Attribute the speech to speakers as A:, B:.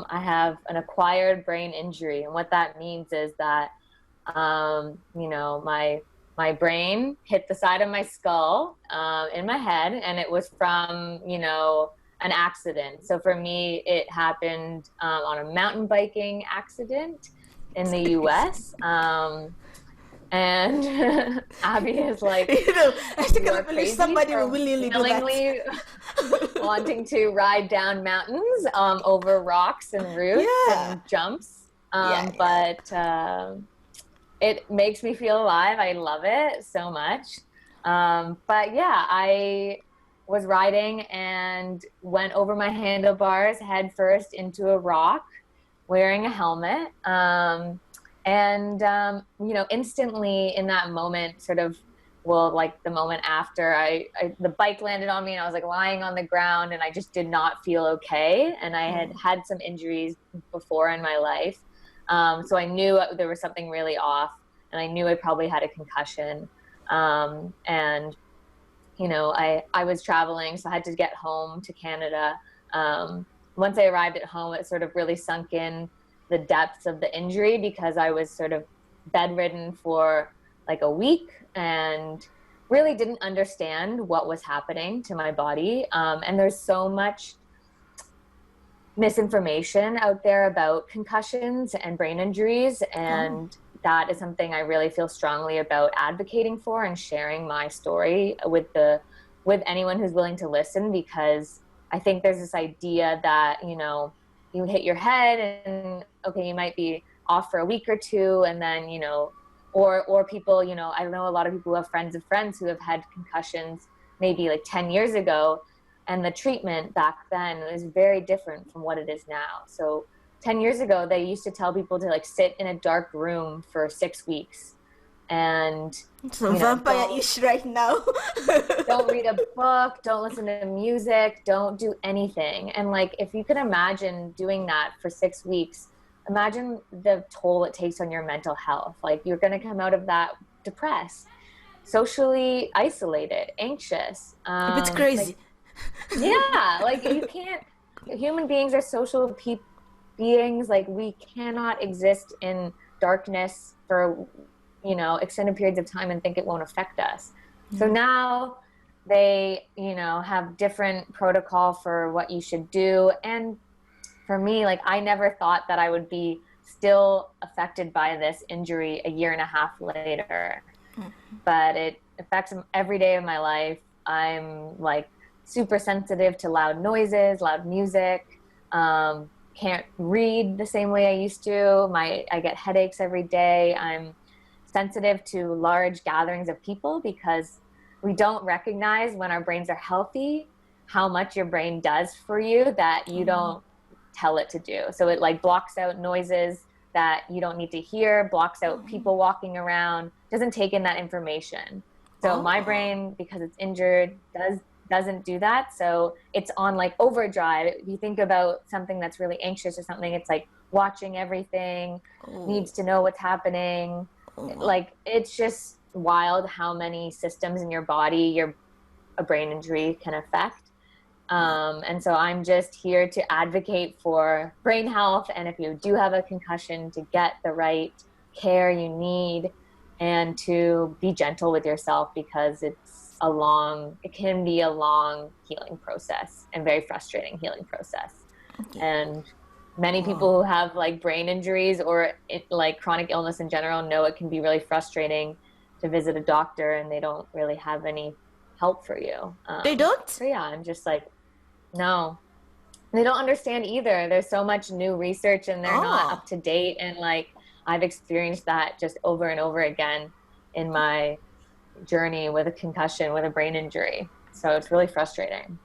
A: I have an acquired brain injury. And what that means is that, my brain hit the side of my skull in my head, and it was from, an accident. So for me, it happened on a mountain biking accident in the US. And Abby is like,
B: I think
A: you're
B: I believe somebody will willingly do that.
A: wanting to ride down mountains over rocks and roots and jumps. But it makes me feel alive. I love it so much. But yeah, I was riding and went over my handlebars head first into a rock, wearing a helmet. Instantly in that moment, the moment after, the bike landed on me and I was like lying on the ground and I just did not feel okay. And I had some injuries before in my life. So I knew there was something really off, and I knew I probably had a concussion. I was traveling, so I had to get home to Canada. Once I arrived at home, it sort of really sunk in the depths of the injury, because I was sort of bedridden for like a week and really didn't understand what was happening to my body. And there's so much misinformation out there about concussions and brain injuries. And that is something I really feel strongly about advocating for and sharing my story with anyone who's willing to listen, because I think there's this idea that, you hit your head and okay, you might be off for a week or two, and then, or people, I know a lot of people who have friends of friends who have had concussions maybe like 10 years ago, and the treatment back then is very different from what it is now. So 10 years ago, they used to tell people to like sit in a dark room for 6 weeks. And
B: so vampire-ish right now.
A: Don't read a book, don't listen to music, don't do anything. And like, if you can imagine doing that for 6 weeks, imagine the toll it takes on your mental health. Like, you're going to come out of that depressed, socially isolated, anxious.
B: It's crazy.
A: You can't, human beings are social beings. Like, we cannot exist in darkness for extended periods of time and think it won't affect us. So now they, have different protocol for what you should do. And for me, like, I never thought that I would be still affected by this injury a year and a half later. But it affects every day of my life. I'm like super sensitive to loud noises, loud music. Can't read the same way I used to. I get headaches every day. I'm sensitive to large gatherings of people, because we don't recognize when our brains are healthy how much your brain does for you that you don't tell it to do. So it like blocks out noises that you don't need to hear, blocks out people walking around, doesn't take in that information. So my brain, because it's injured, doesn't do that. So it's on like overdrive. If you think about something that's really anxious or something, it's like watching everything, needs to know what's happening. Like, it's just wild how many systems in your body a brain injury can affect. And so I'm just here to advocate for brain health. And if you do have a concussion, to get the right care you need and to be gentle with yourself, because it can be a long healing process and very frustrating healing process. And many people who have like brain injuries or like chronic illness in general know it can be really frustrating to visit a doctor and they don't really have any help for you.
B: They don't?
A: So yeah, I'm just like, no, they don't understand either. There's so much new research and they're not up to date. And like, I've experienced that just over and over again in my journey with a concussion, with a brain injury. So it's really frustrating.